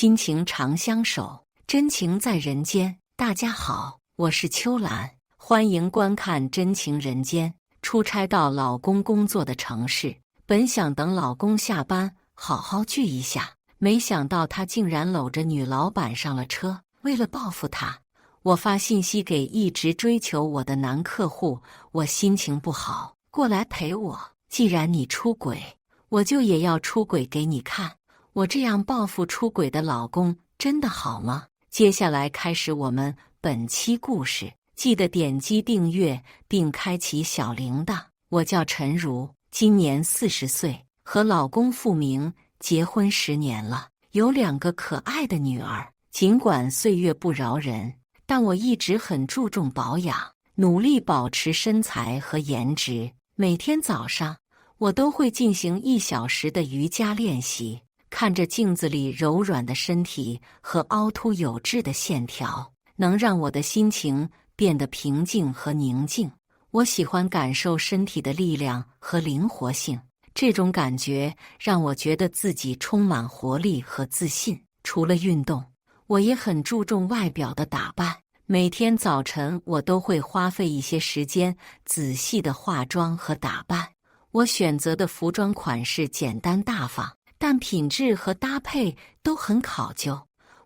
亲情长相守，真情在人间。大家好，我是秋兰，欢迎观看《真情人间》。出差到老公工作的城市，本想等老公下班好好聚一下，没想到他竟然搂着女老板上了车。为了报复他，我发信息给一直追求我的男客户，我心情不好，过来陪我。既然你出轨，我就也要出轨给你看。我这样报复出轨的老公真的好吗？接下来开始我们本期故事，记得点击订阅并开启小铃铛。我叫陈如，今年40岁，和老公付明结婚10年了，有2个可爱的女儿。尽管岁月不饶人，但我一直很注重保养，努力保持身材和颜值。每天早上，我都会进行1小时的瑜伽练习。看着镜子里柔软的身体和凹凸有致的线条，能让我的心情变得平静和宁静。我喜欢感受身体的力量和灵活性，这种感觉让我觉得自己充满活力和自信。除了运动，我也很注重外表的打扮。每天早晨，我都会花费一些时间仔细的化妆和打扮。我选择的服装款式简单大方，但品质和搭配都很考究。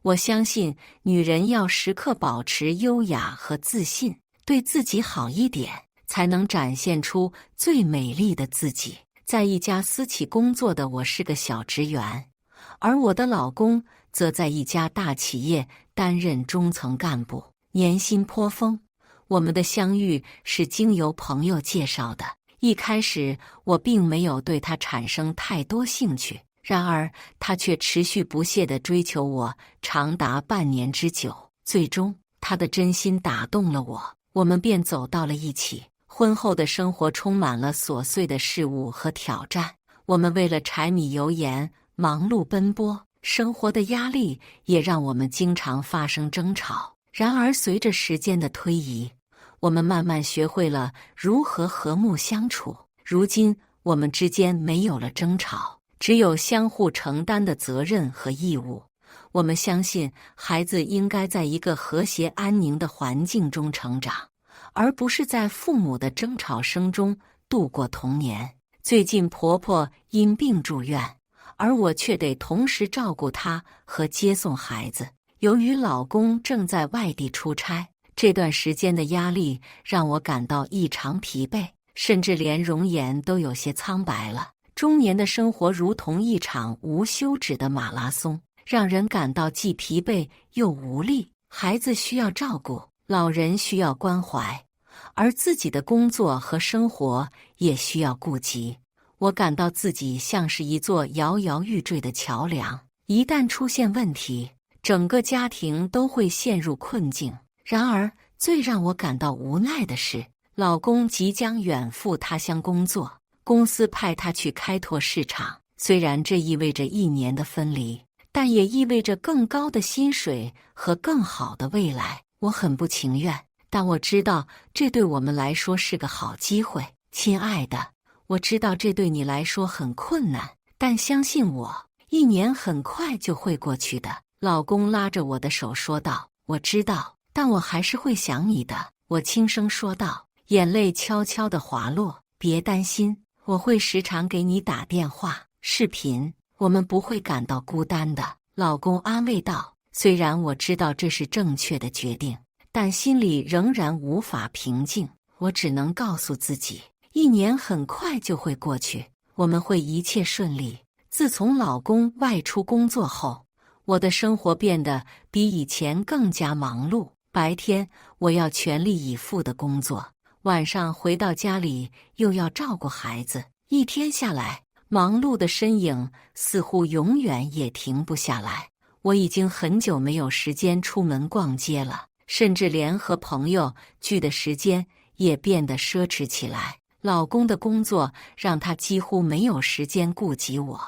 我相信女人要时刻保持优雅和自信，对自己好一点，才能展现出最美丽的自己。在一家私企工作的我是个小职员，而我的老公则在一家大企业担任中层干部，年薪颇丰。我们的相遇是经由朋友介绍的，一开始我并没有对他产生太多兴趣。然而，他却持续不懈地追求我，长达半年之久。最终，他的真心打动了我，我们便走到了一起。婚后的生活充满了琐碎的事物和挑战，我们为了柴米油盐忙碌奔波，生活的压力也让我们经常发生争吵。然而，随着时间的推移，我们慢慢学会了如何和睦相处。如今，我们之间没有了争吵，只有相互承担的责任和义务。我们相信，孩子应该在一个和谐安宁的环境中成长，而不是在父母的争吵声中度过童年。最近婆婆因病住院，而我却得同时照顾她和接送孩子。由于老公正在外地出差，这段时间的压力让我感到异常疲惫，甚至连容颜都有些苍白了。中年的生活如同一场无休止的马拉松，让人感到既疲惫又无力。孩子需要照顾，老人需要关怀，而自己的工作和生活也需要顾及。我感到自己像是一座摇摇欲坠的桥梁，一旦出现问题，整个家庭都会陷入困境。然而，最让我感到无奈的是，老公即将远赴他乡工作，公司派他去开拓市场。虽然这意味着1年的分离，但也意味着更高的薪水和更好的未来。我很不情愿，但我知道这对我们来说是个好机会。亲爱的，我知道这对你来说很困难，但相信我，1年很快就会过去的。老公拉着我的手说道。我知道，但我还是会想你的，我轻声说道，眼泪悄悄地滑落。别担心，我会时常给你打电话、视频，我们不会感到孤单的。老公安慰道。虽然我知道这是正确的决定，但心里仍然无法平静。我只能告诉自己，1年很快就会过去，我们会一切顺利。自从老公外出工作后，我的生活变得比以前更加忙碌。白天我要全力以赴的工作，晚上回到家里又要照顾孩子。一天下来，忙碌的身影似乎永远也停不下来。我已经很久没有时间出门逛街了，甚至连和朋友聚的时间也变得奢侈起来。老公的工作让他几乎没有时间顾及我，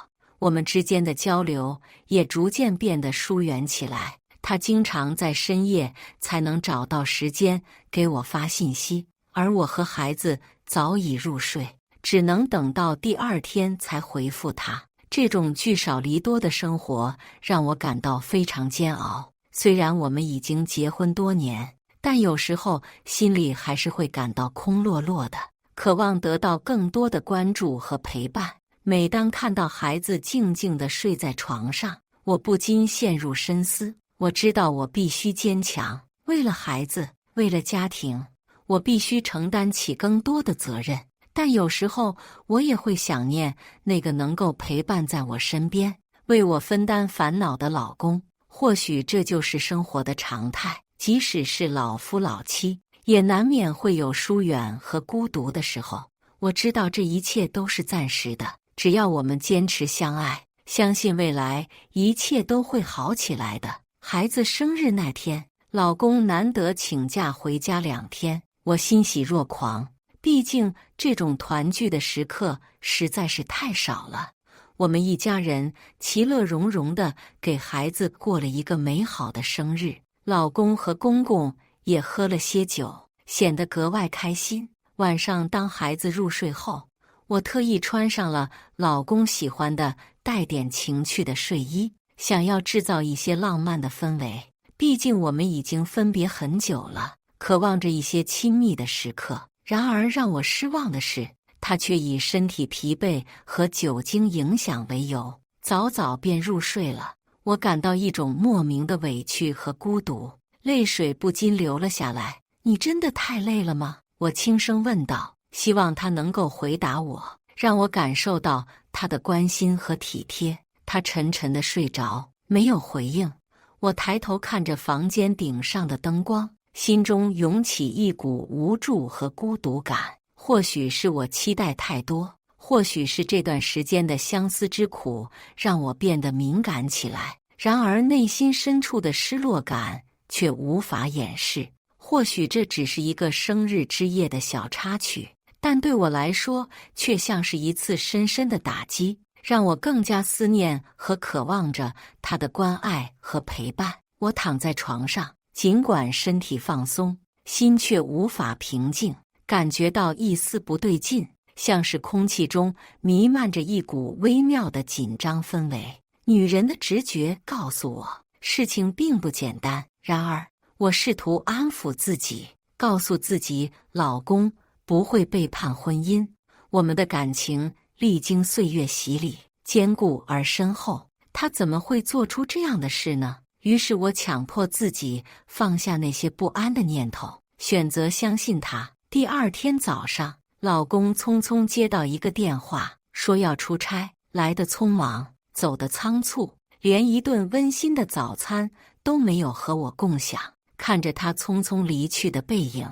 我们之间的交流也逐渐变得疏远起来。他经常在深夜才能找到时间给我发信息，而我和孩子早已入睡，只能等到第2天才回复他。这种聚少离多的生活让我感到非常煎熬。虽然我们已经结婚多年，但有时候心里还是会感到空落落的，渴望得到更多的关注和陪伴。每当看到孩子静静地睡在床上，我不禁陷入深思。我知道我必须坚强，为了孩子，为了家庭，我必须承担起更多的责任。但有时候我也会想念那个能够陪伴在我身边，为我分担烦恼的老公。或许这就是生活的常态，即使是老夫老妻，也难免会有疏远和孤独的时候。我知道这一切都是暂时的，只要我们坚持相爱，相信未来一切都会好起来的。孩子生日那天，老公难得请假回家2天，我欣喜若狂。毕竟这种团聚的时刻实在是太少了。我们一家人其乐融融地给孩子过了一个美好的生日，老公和公公也喝了些酒，显得格外开心。晚上当孩子入睡后，我特意穿上了老公喜欢的带点情趣的睡衣，想要制造一些浪漫的氛围。毕竟我们已经分别很久了，渴望着一些亲密的时刻。然而让我失望的是，他却以身体疲惫和酒精影响为由，早早便入睡了。我感到一种莫名的委屈和孤独，泪水不禁流了下来。你真的太累了吗？我轻声问道，希望他能够回答我，让我感受到他的关心和体贴。他沉沉地睡着，没有回应。我抬头看着房间顶上的灯光，心中涌起一股无助和孤独感。或许是我期待太多，或许是这段时间的相思之苦让我变得敏感起来。然而内心深处的失落感却无法掩饰。或许这只是一个生日之夜的小插曲，但对我来说却像是一次深深的打击，让我更加思念和渴望着他的关爱和陪伴。我躺在床上，尽管身体放松，心却无法平静，感觉到一丝不对劲，像是空气中弥漫着一股微妙的紧张氛围。女人的直觉告诉我，事情并不简单。然而，我试图安抚自己，告诉自己，老公不会背叛婚姻，我们的感情历经岁月洗礼，坚固而深厚，他怎么会做出这样的事呢？于是我强迫自己放下那些不安的念头，选择相信他。第二天早上，老公匆匆接到一个电话，说要出差，来得匆忙，走得仓促，连一顿温馨的早餐都没有和我共享。看着他匆匆离去的背影，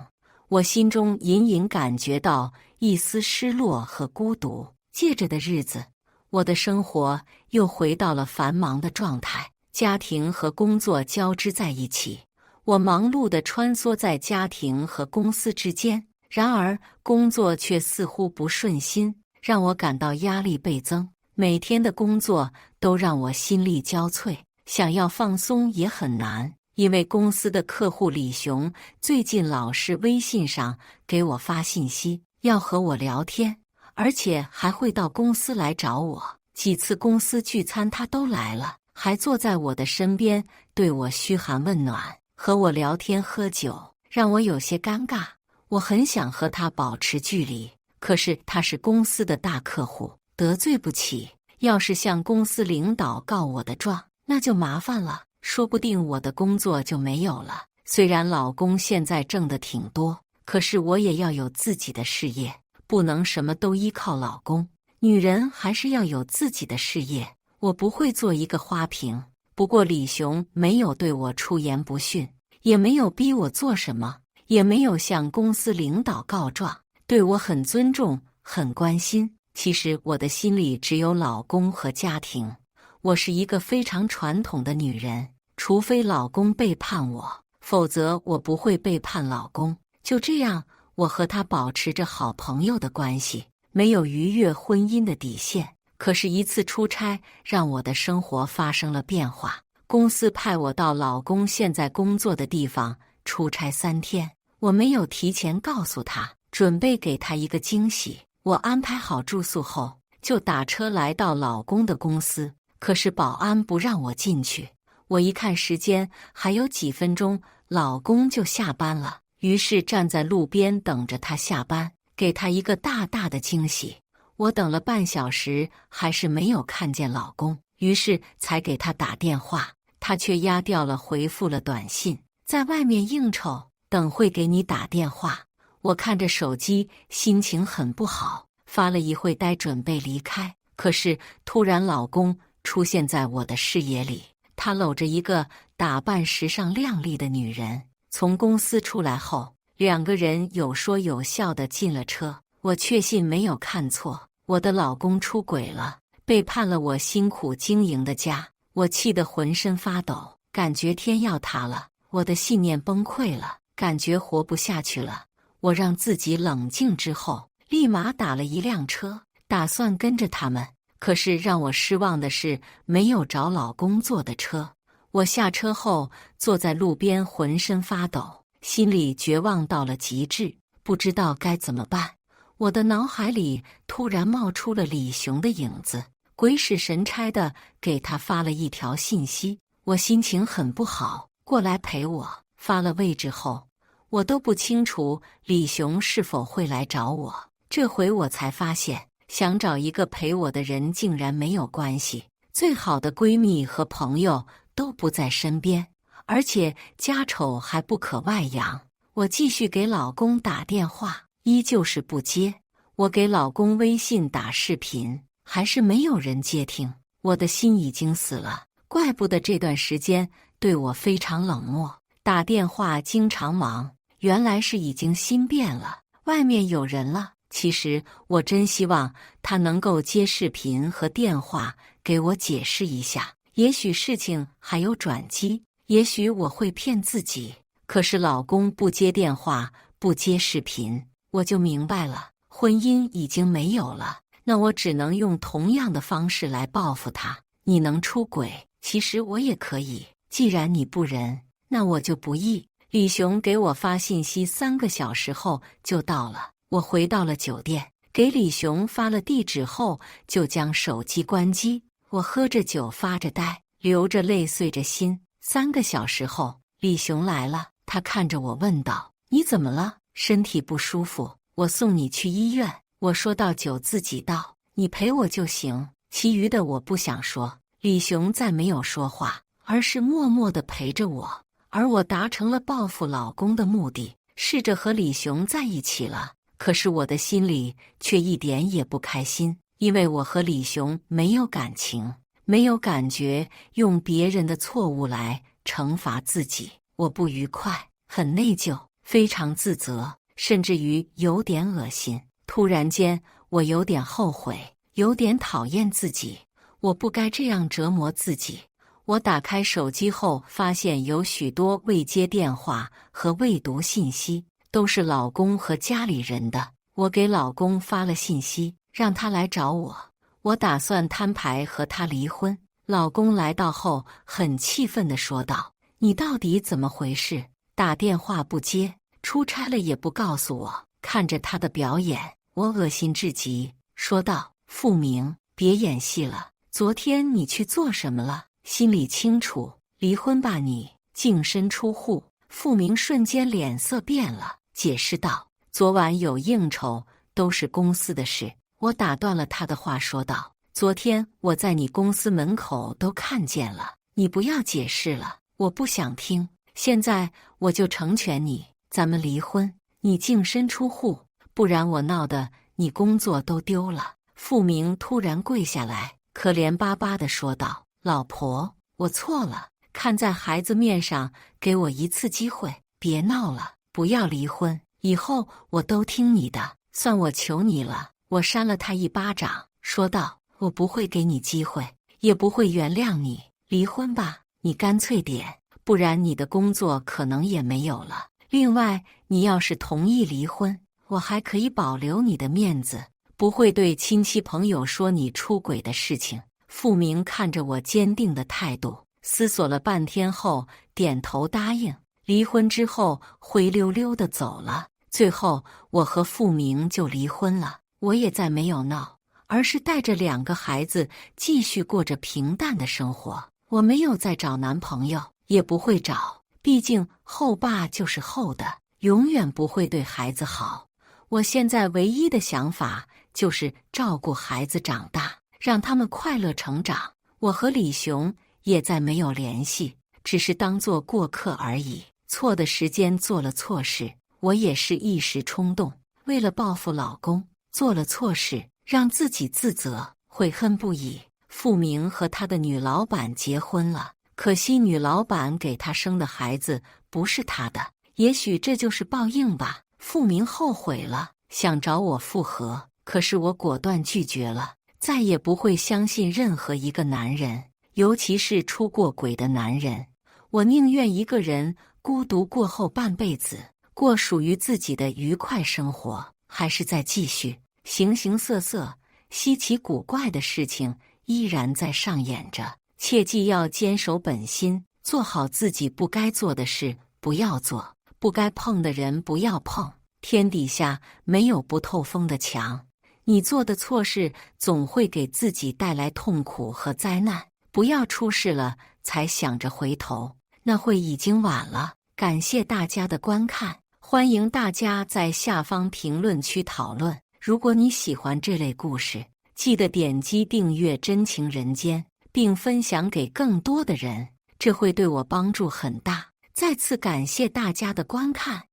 我心中隐隐感觉到一丝失落和孤独。接着的日子，我的生活又回到了繁忙的状态，家庭和工作交织在一起，我忙碌地穿梭在家庭和公司之间。然而，工作却似乎不顺心，让我感到压力倍增。每天的工作都让我心力交瘁，想要放松也很难。因为公司的客户李雄最近老是微信上给我发信息，要和我聊天，而且还会到公司来找我。几次公司聚餐他都来了，还坐在我的身边，对我嘘寒问暖，和我聊天喝酒，让我有些尴尬。我很想和他保持距离，可是他是公司的大客户，得罪不起。要是向公司领导告我的状，那就麻烦了，说不定我的工作就没有了。虽然老公现在挣得挺多，可是我也要有自己的事业，不能什么都依靠老公。女人还是要有自己的事业，我不会做一个花瓶。不过李雄没有对我出言不逊，也没有逼我做什么，也没有向公司领导告状，对我很尊重，很关心。其实我的心里只有老公和家庭。我是一个非常传统的女人，除非老公背叛我，否则我不会背叛老公。就这样，我和他保持着好朋友的关系，没有逾越婚姻的底线。可是，一次出差让我的生活发生了变化。公司派我到老公现在工作的地方出差3天，我没有提前告诉他，准备给他一个惊喜。我安排好住宿后，就打车来到老公的公司。可是保安不让我进去。我一看时间，还有几分钟，老公就下班了。于是站在路边等着他下班，给他一个大大的惊喜。我等了半小时，还是没有看见老公，于是才给他打电话，他却压掉了，回复了短信：在外面应酬，等会给你打电话。我看着手机，心情很不好，发了一会呆，准备离开。可是突然老公出现在我的视野里，他搂着一个打扮时尚靓丽的女人。从公司出来后，两个人有说有笑地进了车。我确信没有看错，我的老公出轨了，背叛了我辛苦经营的家。我气得浑身发抖，感觉天要塌了，我的信念崩溃了，感觉活不下去了。我让自己冷静之后，立马打了一辆车，打算跟着他们。可是让我失望的是，没有找老公坐的车。我下车后，坐在路边，浑身发抖，心里绝望到了极致，不知道该怎么办。我的脑海里突然冒出了李雄的影子，鬼使神差的给他发了一条信息。我心情很不好，过来陪我。发了位置后，我都不清楚李雄是否会来找我。这回我才发现，想找一个陪我的人竟然没有关系，最好的闺蜜和朋友都不在身边，而且家丑还不可外扬。我继续给老公打电话，依旧是不接。我给老公微信打视频，还是没有人接听。我的心已经死了，怪不得这段时间对我非常冷漠，打电话经常忙，原来是已经心变了，外面有人了。其实我真希望他能够接视频和电话给我解释一下，也许事情还有转机，也许我会骗自己。可是老公不接电话，不接视频，我就明白了，婚姻已经没有了。那我只能用同样的方式来报复他。你能出轨，其实我也可以。既然你不仁，那我就不义。李雄给我发信息3个小时后就到了。我回到了酒店，给李雄发了地址后，就将手机关机。我喝着酒，发着呆，流着泪，碎着心。3个小时后，李雄来了，他看着我问道：你怎么了？身体不舒服？我送你去医院。我说到酒自己倒，你陪我就行，其余的我不想说。李雄再没有说话，而是默默地陪着我。而我达成了报复老公的目的，试着和李雄在一起了。可是我的心里却一点也不开心，因为我和李雄没有感情，没有感觉，用别人的错误来惩罚自己，我不愉快，很内疚，非常自责，甚至于有点恶心。突然间，我有点后悔，有点讨厌自己，我不该这样折磨自己。我打开手机后，发现有许多未接电话和未读信息，都是老公和家里人的。我给老公发了信息，让他来找我。我打算摊牌和他离婚。老公来到后，很气愤地说道：你到底怎么回事？打电话不接，出差了也不告诉我。看着他的表演，我恶心至极，说道：付明，别演戏了，昨天你去做什么了？心里清楚，离婚吧你！净身出户。付明瞬间脸色变了，解释道：昨晚有应酬，都是公司的事。我打断了他的话，说道：昨天我在你公司门口都看见了，你不要解释了，我不想听。现在我就成全你，咱们离婚，你净身出户，不然我闹得你工作都丢了。付明突然跪下来，可怜巴巴地说道：老婆，我错了，看在孩子面上，给我一次机会，别闹了，不要离婚，以后我都听你的，算我求你了。我扇了他一巴掌，说道：我不会给你机会，也不会原谅你，离婚吧，你干脆点，不然你的工作可能也没有了。另外，你要是同意离婚，我还可以保留你的面子，不会对亲戚朋友说你出轨的事情。付明看着我坚定的态度，思索了半天后，点头答应。离婚之后，灰溜溜的走了。最后，我和付明就离婚了。我也再没有闹，而是带着2个孩子继续过着平淡的生活。我没有再找男朋友，也不会找，毕竟后爸就是后的，永远不会对孩子好。我现在唯一的想法就是照顾孩子长大，让他们快乐成长。我和李雄也再没有联系，只是当作过客而已。错的时间做了错事，我也是一时冲动，为了报复老公做了错事，让自己自责，悔恨不已。付明和他的女老板结婚了，可惜女老板给他生的孩子不是他的，也许这就是报应吧。付明后悔了，想找我复合，可是我果断拒绝了，再也不会相信任何一个男人，尤其是出过轨的男人。我宁愿一个人孤独过后半辈子，过属于自己的愉快生活，还是再继续。形形色色、稀奇古怪的事情依然在上演着，切记要坚守本心，做好自己不该做的事不要做，不该碰的人不要碰。天底下没有不透风的墙，你做的错事总会给自己带来痛苦和灾难，不要出事了才想着回头，那会已经晚了。感谢大家的观看，欢迎大家在下方评论区讨论。如果你喜欢这类故事，记得点击订阅《真情人间》，并分享给更多的人，这会对我帮助很大。再次感谢大家的观看。